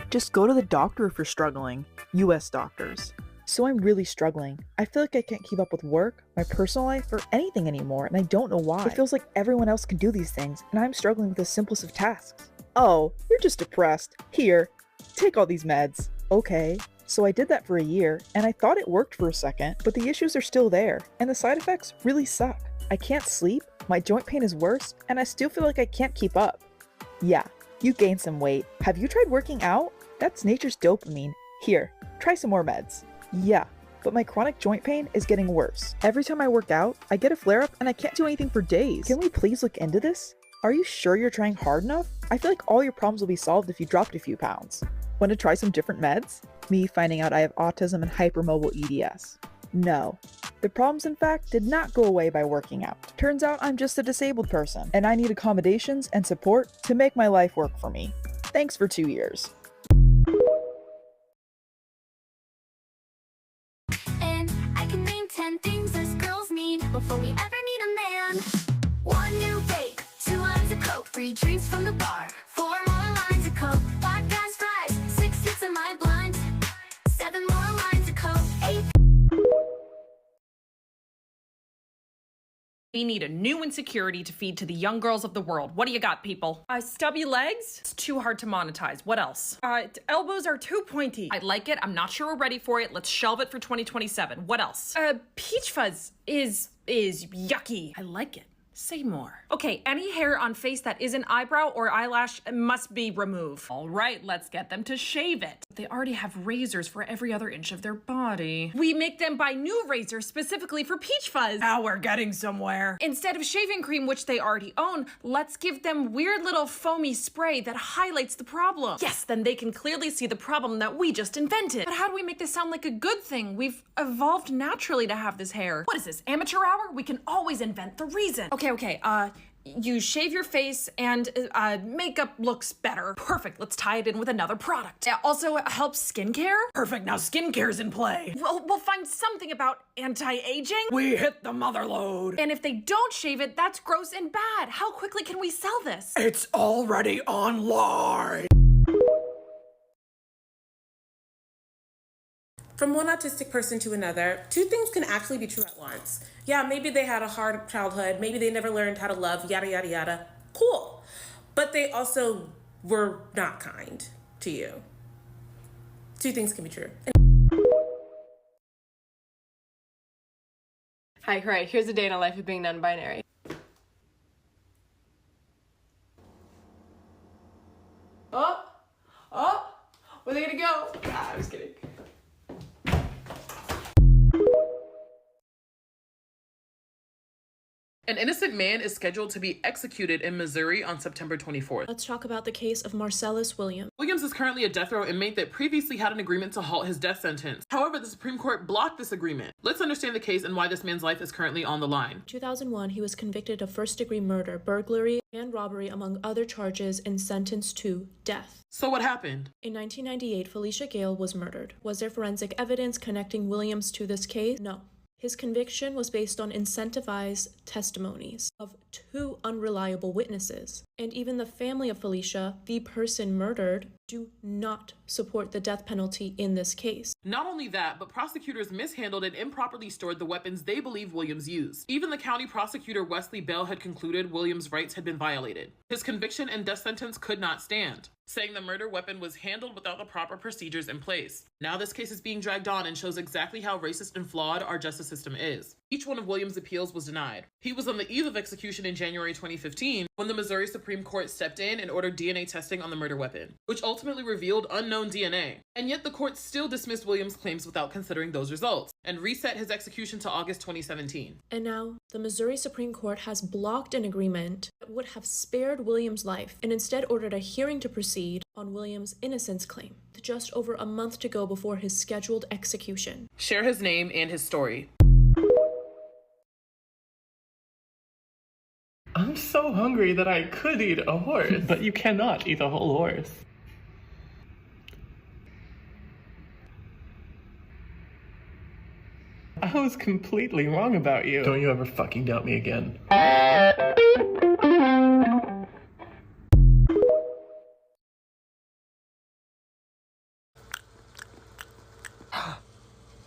Just go to the doctor if you're struggling. US doctors. So I'm really struggling. I feel like I can't keep up with work, my personal life, or anything anymore, and I don't know why. It feels like everyone else can do these things, and I'm struggling with the simplest of tasks. Oh, you're just depressed. Here, take all these meds. Okay. So I did that for a year, and I thought it worked for a second, but the issues are still there, and the side effects really suck. I can't sleep, my joint pain is worse, and I still feel like I can't keep up. Yeah, you gained some weight. Have you tried working out? That's nature's dopamine. Here, try some more meds. Yeah, but my chronic joint pain is getting worse. Every time I work out, I get a flare-up and I can't do anything for days. Can we please look into this? Are you sure you're trying hard enough? I feel like all your problems will be solved if you dropped a few pounds. Want to try some different meds? Me finding out I have autism and hypermobile EDS. No. The problems, in fact, did not go away by working out. Turns out I'm just a disabled person, and I need accommodations and support to make my life work for me. Thanks for 2 years. And I can name 10 things us girls need before we ever need a man. 1 new date, 2 lines of coke, 3 drinks from the bar, 4 more lines of coke, 5 guys fries, 6 hits of my blunt, 7 more lines of coke, 8. We need a new insecurity to feed to the young girls of the world. What do you got, people? Stubby legs? It's too hard to monetize. What else? Elbows are too pointy. I like it. I'm not sure we're ready for it. Let's shelve it for 2027. What else? Peach fuzz is yucky. I like it. Say more. Okay, any hair on face that isn't eyebrow or eyelash must be removed. All right, let's get them to shave it. They already have razors for every other inch of their body. We make them buy new razors specifically for peach fuzz. Now we're getting somewhere. Instead of shaving cream, which they already own, let's give them weird little foamy spray that highlights the problem. Yes, then they can clearly see the problem that we just invented. But how do we make this sound like a good thing? We've evolved naturally to have this hair. What is this, amateur hour? We can always invent the reason. Okay, you shave your face and makeup looks better. Perfect, let's tie it in with another product. It also helps skincare. Perfect, now skincare's in play. We'll find something about anti-aging. We hit the mother load. And if they don't shave it, that's gross and bad. How quickly can we sell this? It's already online. From one autistic person to another, 2 things can actually be true at once. Yeah, maybe they had a hard childhood, maybe they never learned how to love, yada, yada, yada. Cool. But they also were not kind to you. 2 things can be true. Hi, Cray. Here's a day in the life of being non-binary. Oh, where are they gonna go? I was kidding. An innocent man is scheduled to be executed in Missouri on September 24th. Let's talk about the case of Marcellus Williams. Williams is currently a death row inmate that previously had an agreement to halt his death sentence. However, the Supreme Court blocked this agreement. Let's understand the case and why this man's life is currently on the line. In 2001, he was convicted of first-degree murder, burglary, and robbery, among other charges, and sentenced to death. So what happened? In 1998, Felicia Gale was murdered. Was there forensic evidence connecting Williams to this case? No. His conviction was based on incentivized testimonies of 2 unreliable witnesses. And even the family of Felicia, the person murdered, do not support the death penalty in this case. Not only that, but prosecutors mishandled and improperly stored the weapons they believe Williams used. Even the county prosecutor Wesley Bell had concluded Williams' rights had been violated. His conviction and death sentence could not stand, saying the murder weapon was handled without the proper procedures in place. Now this case is being dragged on and shows exactly how racist and flawed our justice system is. Each one of Williams' appeals was denied. He was on the eve of execution in January 2015 when the Missouri Supreme Court stepped in and ordered DNA testing on the murder weapon, which ultimately revealed unknown DNA. And yet the court still dismissed Williams' claims without considering those results and reset his execution to August 2017. And now, the Missouri Supreme Court has blocked an agreement that would have spared Williams' life and instead ordered a hearing to proceed on Williams' innocence claim, with just over a month to go before his scheduled execution. Share his name and his story. I'm so hungry that I could eat a horse. But you cannot eat a whole horse. I was completely wrong about you. Don't you ever fucking doubt me again.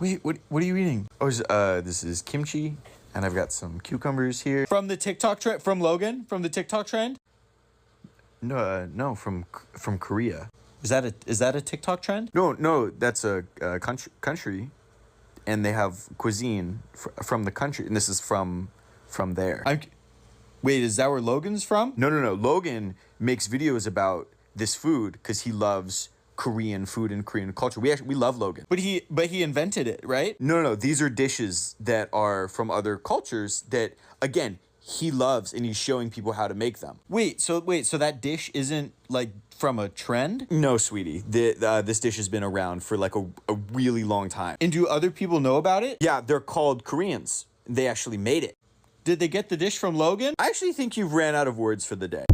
Wait, what are you eating? Oh, this is kimchi, and I've got some cucumbers here. From the TikTok trend, from Logan, from the TikTok trend? No, from Korea. Is that a TikTok trend? No, that's a country, and they have cuisine from the country, and this is from there. Wait, is that where Logan's from? No. Logan makes videos about this food because he loves Korean food and Korean culture. We love Logan. But he invented it, right? No. These are dishes that are from other cultures that, again, he loves, and he's showing people how to make them. Wait, so that dish isn't like from a trend? No, sweetie. This dish has been around for like a really long time. And do other people know about it? Yeah, they're called Koreans. They actually made it. Did they get the dish from Logan? I actually think you've ran out of words for the day.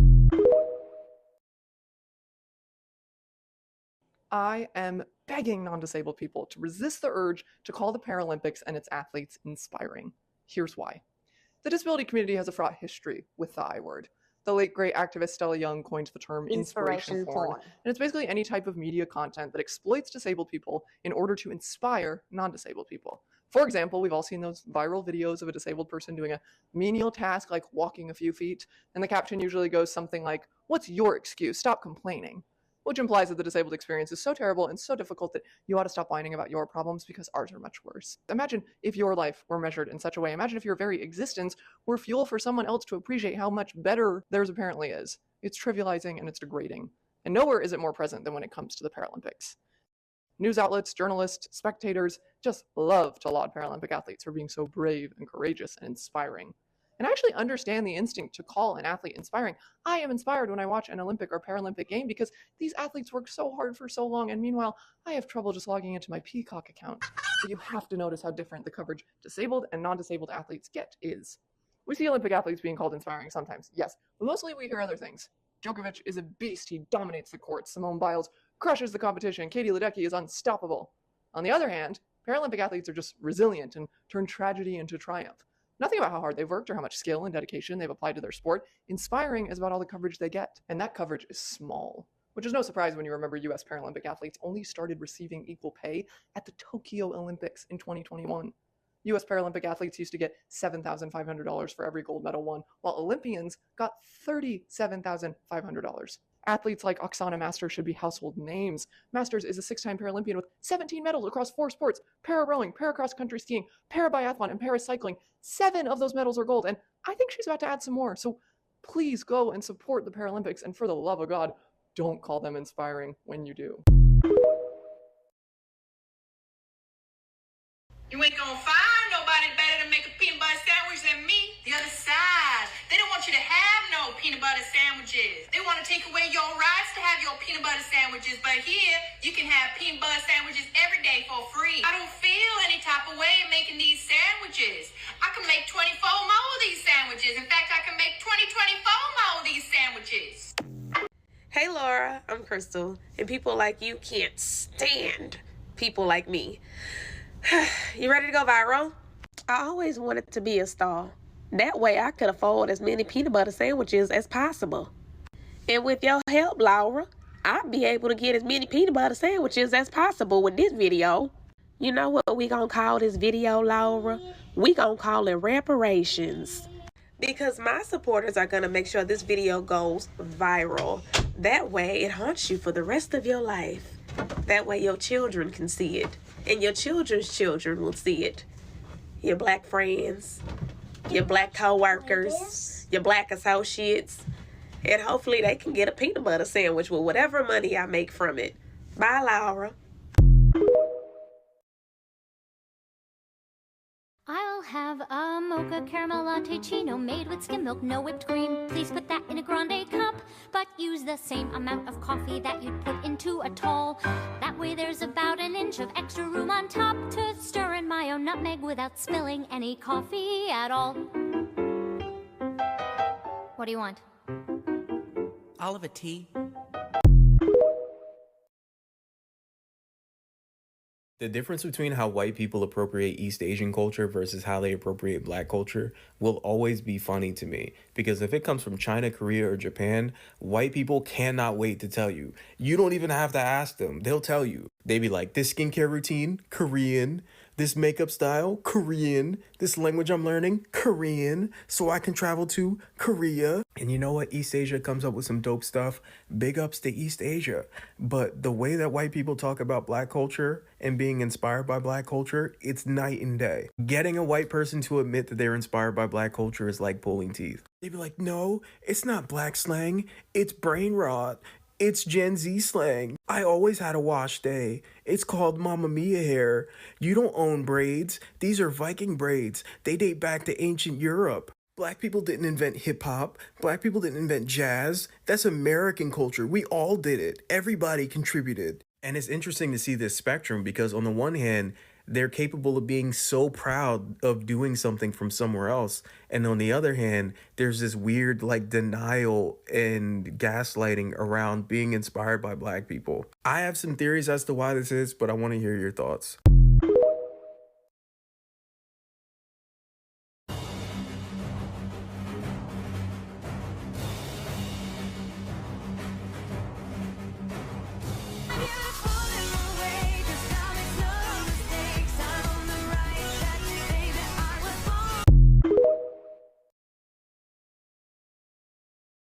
I am begging non-disabled people to resist the urge to call the Paralympics and its athletes inspiring. Here's why. The disability community has a fraught history with the I word. The late great activist Stella Young coined the term inspiration porn, and it's basically any type of media content that exploits disabled people in order to inspire non-disabled people. For example, we've all seen those viral videos of a disabled person doing a menial task like walking a few feet, and the caption usually goes something like, "What's your excuse? Stop complaining." Which implies that the disabled experience is so terrible and so difficult that you ought to stop whining about your problems because ours are much worse. Imagine if your life were measured in such a way. Imagine if your very existence were fuel for someone else to appreciate how much better theirs apparently is. It's trivializing and it's degrading. And nowhere is it more present than when it comes to the Paralympics. News outlets, journalists, spectators just love to laud Paralympic athletes for being so brave and courageous and inspiring. And I actually understand the instinct to call an athlete inspiring. I am inspired when I watch an Olympic or Paralympic game because these athletes work so hard for so long, and meanwhile, I have trouble just logging into my Peacock account. But you have to notice how different the coverage disabled and non-disabled athletes get is. We see Olympic athletes being called inspiring sometimes, yes, but mostly we hear other things. Djokovic is a beast, he dominates the court. Simone Biles crushes the competition. Katie Ledecky is unstoppable. On the other hand, Paralympic athletes are just resilient and turn tragedy into triumph. Nothing about how hard they've worked or how much skill and dedication they've applied to their sport. Inspiring is about all the coverage they get, and that coverage is small, which is no surprise when you remember US Paralympic athletes only started receiving equal pay at the Tokyo Olympics in 2021. US Paralympic athletes used to get $7,500 for every gold medal won, while Olympians got $37,500. Athletes like Oksana Masters should be household names. Masters is a 6-time Paralympian with 17 medals across 4 sports: para-rowing, para-cross-country skiing, para-biathlon, and para-cycling. 7 of those medals are gold, and I think she's about to add some more. So please go and support the Paralympics, and for the love of God, don't call them inspiring when you do. You ain't gonna find nobody better to make a peanut butter sandwich than me. The other side, they don't want you to have no peanut butter sandwiches. They want to take away your rights to have your peanut butter sandwiches, but here, you can have peanut butter sandwiches every day for free. I don't feel any type of way in making these sandwiches. I can make 24 more of these sandwiches. In fact, I can make 24 more of these sandwiches. Hey Laura, I'm Crystal, and people like you can't stand people like me. You ready to go viral? I always wanted to be a star. That way I could afford as many peanut butter sandwiches as possible. And with your help, Laura, I'll be able to get as many peanut butter sandwiches as possible with this video. You know what we gonna call this video, Laura? We gonna call it reparations. Because my supporters are gonna make sure this video goes viral. That way it haunts you for the rest of your life. That way your children can see it. And your children's children will see it. Your black friends, your black co-workers, your black associates. And hopefully they can get a peanut butter sandwich with whatever money I make from it. Bye, Laura. I'll have a mocha caramel latte chino made with skim milk, no whipped cream. Please put that in a grande cup, but use the same amount of coffee that you'd put into a tall. That way there's about an inch of extra room on top to stir in my own nutmeg without spilling any coffee at all. What do you want? All of a tea. The difference between how white people appropriate East Asian culture versus how they appropriate black culture will always be funny to me. Because if it comes from China, Korea, or Japan, white people cannot wait to tell you. You don't even have to ask them. They'll tell you. They be like, this skincare routine, Korean. This makeup style, Korean. This language I'm learning, Korean. So I can travel to Korea. And you know what? East Asia comes up with some dope stuff. Big ups to East Asia. But the way that white people talk about black culture and being inspired by black culture, it's night and day. Getting a white person to admit that they're inspired by black culture is like pulling teeth. They'd be like, no, it's not black slang. It's brain rot. It's Gen Z slang. I always had a wash day. It's called Mamma Mia hair. You don't own braids. These are Viking braids. They date back to ancient Europe. Black people didn't invent hip hop. Black people didn't invent jazz. That's American culture. We all did it. Everybody contributed. And it's interesting to see this spectrum because on the one hand, they're capable of being so proud of doing something from somewhere else. And on the other hand, there's this weird like denial and gaslighting around being inspired by black people. I have some theories as to why this is, but I want to hear your thoughts.